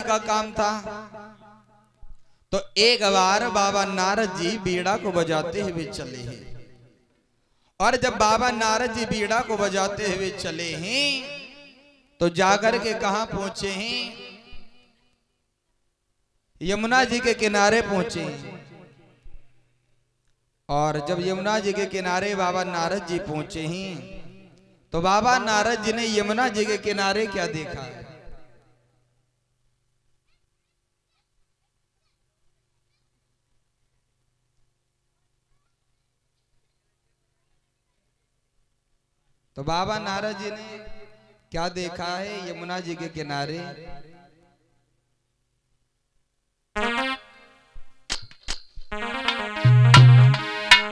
का काम था। तो एक बार बाबा नारद जी बीड़ा को बजाते हुए चले हैं, और जब बाबा नारद जी बीड़ा को बजाते हुए चले हैं तो जाकर के कहां पहुंचे हैं? यमुना जी के किनारे पहुंचे। और जब यमुना जी के किनारे बाबा नारद जी पहुंचे हैं तो बाबा नारद जी ने यमुना जी के किनारे क्या देखा? तो बाबा नारद जी ने क्या देखा है यमुना जी के किनारे?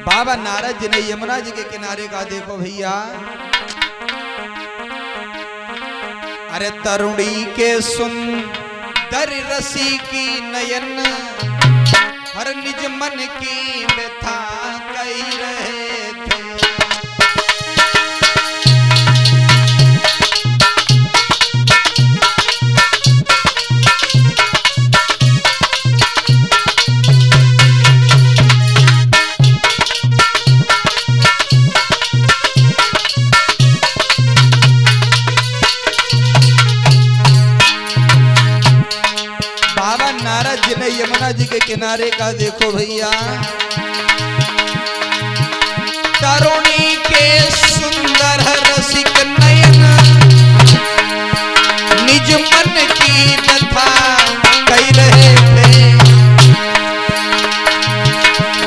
बाबा नारद जी ने यमुना जी के किनारे का देखो भैया, अरे तरुणी के सुंदर रसी की नयन हर निज मन की व्यथा कही रहे थे। यमुना जी के किनारे का देखो भैया, तरुणी के सुंदर रसिक नयन निज मन की व्यथा कह रहे थे।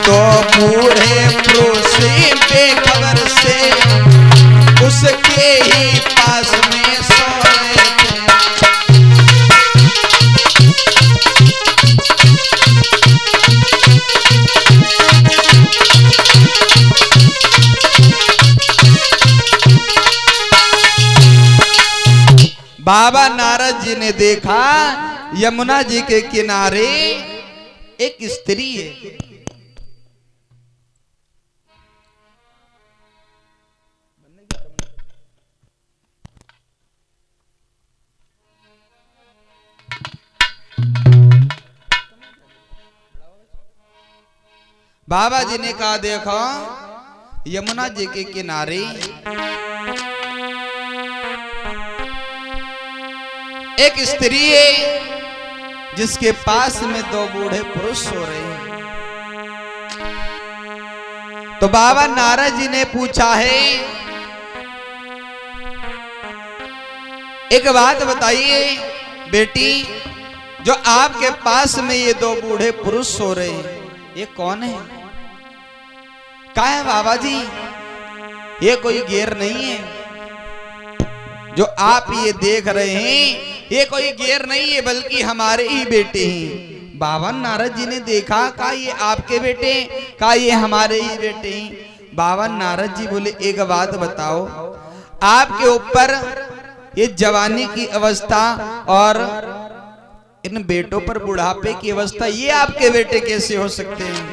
तो बूढ़े पुरुष बेखबर से उसके ही पास में सो रहे थे। बाबा नारद जी ने देखा यमुना जी के किनारे एक स्त्री है। बाबा जी ने कहा देखो यमुना जी के किनारे एक स्त्री है जिसके पास में दो बूढ़े पुरुष सो रहे हैं। तो बाबा नारद जी ने पूछा है, एक बात बताइए बेटी, जो आपके पास में ये दो बूढ़े पुरुष सो रहे हैं ये कौन है? क्या है बाबा जी? ये कोई गैर नहीं है, जो आप ये देख रहे हैं ये कोई गैर नहीं है बल्कि हमारे ही बेटे हैं। बाबा नारद जी ने देखा, का ये आपके बेटे, का ये हमारे ही बेटे हैं। बाबा नारद जी बोले एक बात बताओ, आपके ऊपर ये जवानी की अवस्था और इन बेटों पर बुढ़ापे की अवस्था, ये आपके बेटे कैसे हो सकते हैं?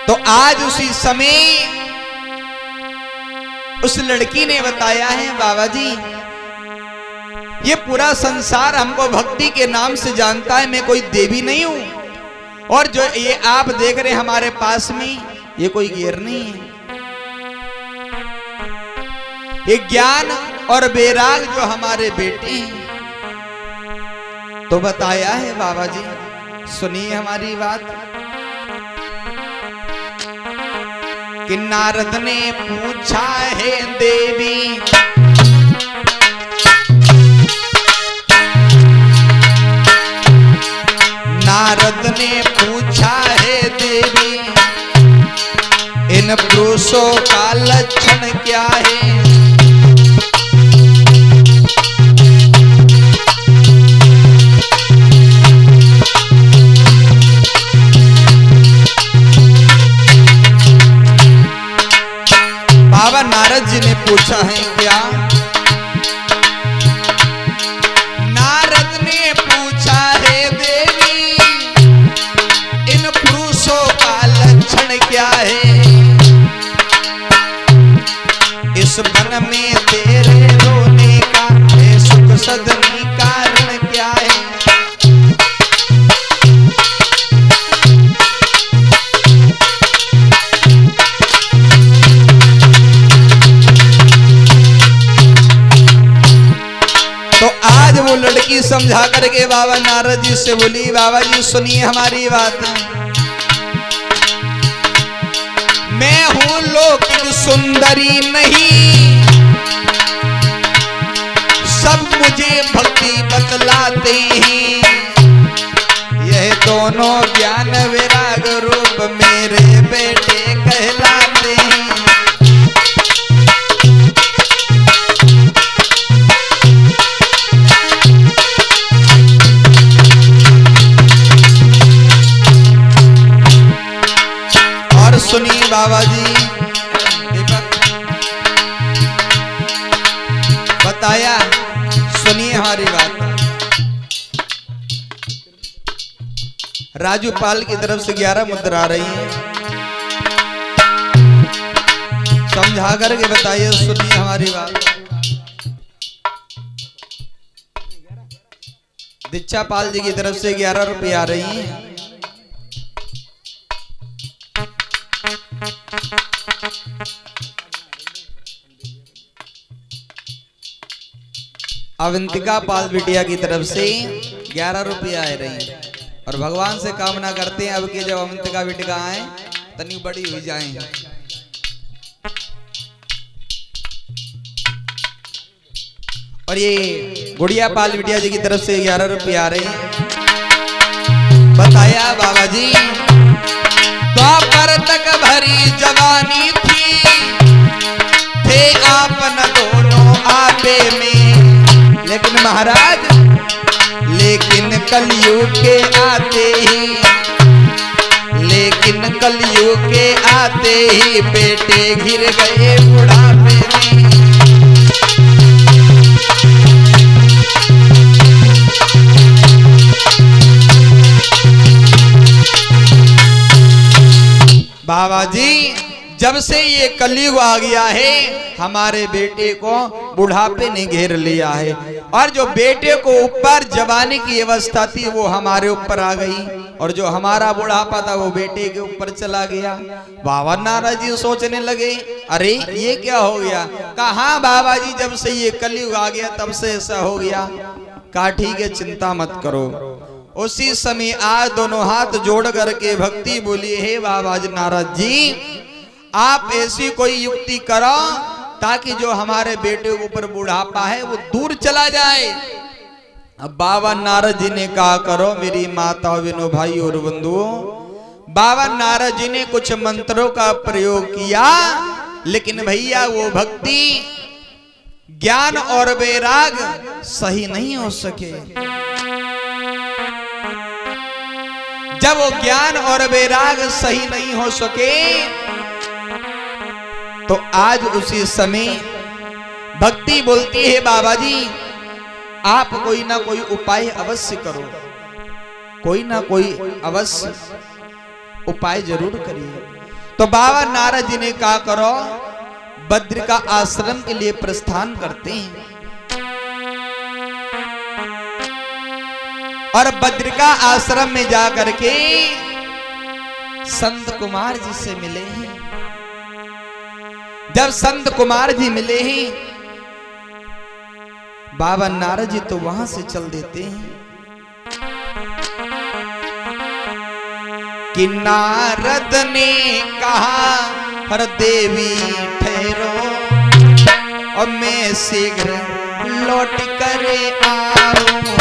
तो आज उसी समय उस लड़की ने बताया है, बाबा जी ये पूरा संसार हमको भक्ति के नाम से जानता है, मैं कोई देवी नहीं हूं, और जो ये आप देख रहे हमारे पास में ये कोई गैर नहीं है। ये ज्ञान और बैराग जो हमारे बेटे हैं। तो बताया है बाबा जी, सुनिए हमारी बात कि नारद ने पूछा है देवी, नारद ने पूछा है देवी, इन पुरुषों का लक्षण क्या है? बाबा नारद जी ने पूछा है क्या? नारद ने पूछा है देवी, इन पुरुषों का लक्षण क्या है? इस वन में तेरे रोने का है सुख सदनी कारण क्या है। तो आज वो लड़की समझा करके बाबा नारद जी से बोली, बाबा जी सुनिए हमारी बात, मैं हूं लौकिक सुंदरी नहीं, सब मुझे भक्ति बतलाते हैं, यह दोनों ज्ञान विराग रूप मेरे बेटे कहलाते हैं। सुनिए बाबा जी, बताया, सुनिए हमारी बात। राजूपाल की तरफ से 11 मुद्रा आ रही है, समझा करके बताइए, सुनिए हमारी बात। दीक्षा पाल जी की तरफ से 11 रुपये आ रही है। अवंतिका पाल बिटिया की तरफ से 11 रुपये आ रही है और भगवान से कामना करते हैं अब कि जब अवंतिका बिटिया आए तनी बड़ी हुई जाएं। और ये गुड़िया पाल बिटिया जी की तरफ से 11 रुपये आ रहे हैं। बताया बाबा जी, द्वापर तक भरी जवानी थी, थे आपन दोनों आपे में, लेकिन महाराज लेकिन कलयुग के आते ही, लेकिन कलयुग के आते ही बेटे घिर गए बुढ़ापे में। बाबा जी जब से ये कलयुग आ गया है हमारे बेटे को बुढ़ापे ने घेर लिया है, और जो बेटे को ऊपर जवानी की अवस्था थी वो हमारे ऊपर आ गई, और जो हमारा बुढ़ापा था वो बेटे के ऊपर चला गया। बाबा नारद जी सोचने लगे, अरे ये क्या हो गया। कहा बाबा जी जब से ये कलयुग आ गया तब से ऐसा हो गया। कहा ठीक है चिंता मत करो। उसी समय आज दोनों हाथ जोड़ करके भक्ति बोली, हे बाबा जी नारद जी आप ऐसी कोई युक्ति करो ताकि जो हमारे बेटे के ऊपर बुढ़ापा है वो दूर चला जाए। अब बाबा नारद जी ने कहा करो मेरी माता विनो भाई और बंधुओं। बाबा नारद जी ने कुछ मंत्रों का प्रयोग किया, लेकिन भैया वो भक्ति ज्ञान और वैराग सही नहीं हो सके। जब वो ज्ञान और वैराग सही नहीं हो सके तो आज उसी समय भक्ति बोलती है बाबा जी आप कोई ना कोई उपाय अवश्य करो, कोई ना कोई अवश्य उपाय जरूर करिए। तो बाबा नारद जी ने कहा करो बद्रिका आश्रम के लिए प्रस्थान करते हैं, और बद्रिका आश्रम में जाकर के संत कुमार जी से मिले हैं। जब संत कुमार जी मिले हैं बाबा नारद जी तो वहां से चल देते हैं कि नारद ने कहा हर देवी ठहरो और मैं शीघ्र लौट कर आऊंगा।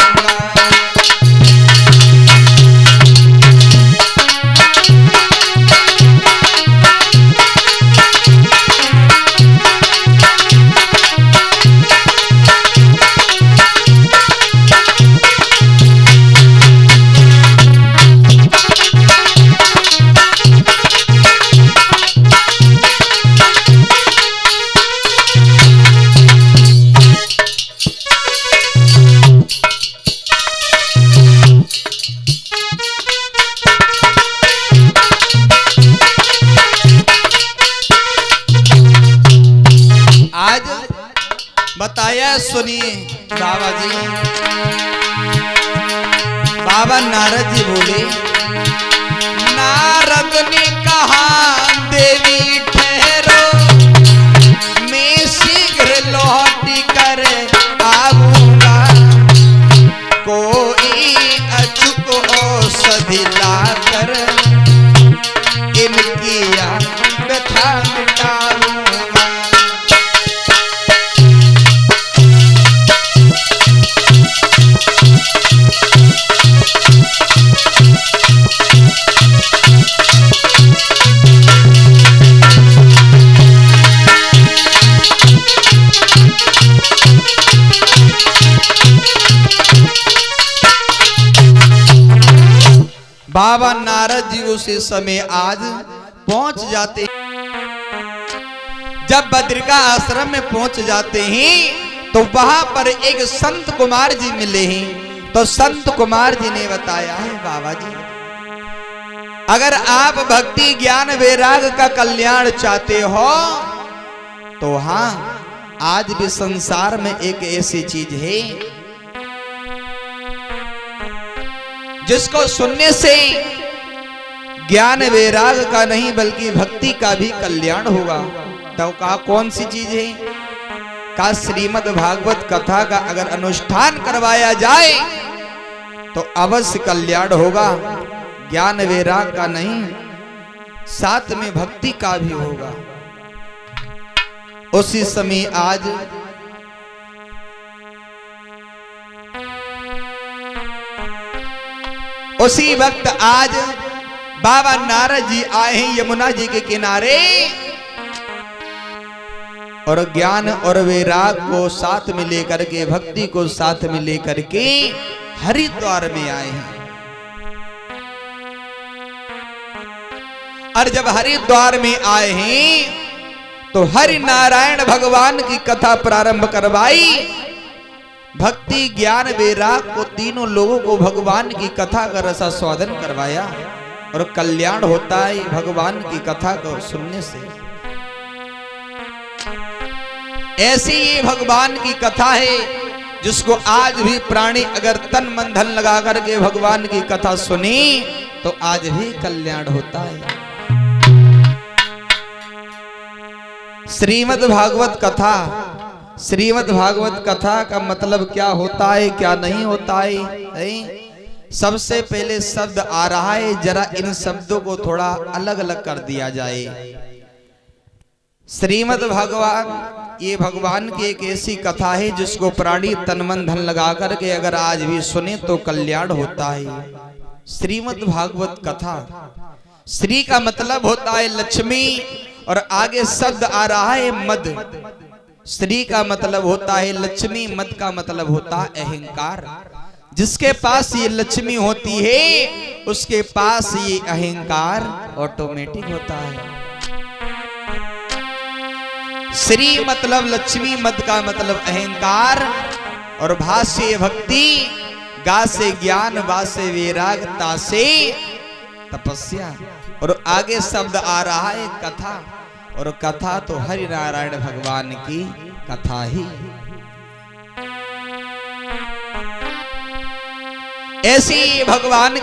सुनिए बाबा जी। बाबा नारद जी बोले, नारद ने कहा देवी ठहरो, मैं शीघ्र लौट कर आऊंगा, कोई अचूक औषधि लाकर इनकी व्यथा मिटाऊंगा। बाबा नारद जी उसी समय आज पहुंच जाते हैं। जब बद्रिका आश्रम में पहुंच जाते हैं तो वहां पर एक संत कुमार जी मिले हैं। तो संत कुमार जी ने बताया है, बाबा जी अगर आप भक्ति ज्ञान वैराग का कल्याण चाहते हो तो हाँ, आज भी संसार में एक ऐसी चीज है जिसको सुनने से ज्ञान वैराग का नहीं बल्कि भक्ति का भी कल्याण होगा। तो कहा कौन सी चीज है? का श्रीमद् भागवत कथा का अगर अनुष्ठान करवाया जाए तो अवश्य कल्याण होगा। ज्ञान वैराग का नहीं, साथ में भक्ति का भी होगा। उसी समय आज उसी वक्त आज बाबा नारद जी आए हैं यमुना जी के किनारे और ज्ञान और वैराग को साथ में लेकर के, भक्ति को साथ में लेकर के हरिद्वार में आए हैं। और जब हरिद्वार में आए हैं तो हरि नारायण भगवान की कथा प्रारंभ करवाई। भक्ति ज्ञान वैराग को तीनों लोगों को भगवान की कथा का रसास्वादन करवाया और कल्याण होता है भगवान की कथा को सुनने से। ऐसी ये भगवान की कथा है जिसको आज भी प्राणी अगर तन मन धन लगा करके भगवान की कथा सुनी तो आज भी कल्याण होता है। श्रीमद् भागवत कथा, श्रीमद् भागवत कथा का मतलब क्या होता है क्या नहीं होता है? सबसे पहले शब्द आ रहा है, जरा इन शब्दों को थोड़ा अलग अलग कर दिया जाए। श्रीमद् भागवत ये भगवान की एक ऐसी कथा है जिसको प्राणी तन मन धन लगा करके अगर आज भी सुने तो कल्याण होता है। श्रीमद् भागवत कथा, श्री का मतलब होता है लक्ष्मी और आगे शब्द आ रहा है मद। श्री का मतलब होता है लक्ष्मी, मद का मतलब होता है अहंकार। जिसके पास ये लक्ष्मी होती है उसके पास ये अहंकार ऑटोमेटिक होता है। श्री मतलब लक्ष्मी, मद का मतलब अहंकार और भा से भक्ति, गा से ज्ञान, वा से वैराग, ता से तपस्या और आगे शब्द आ रहा है कथा और कथा तो हरि नारायण भगवान की कथा ही। ऐसी भगवान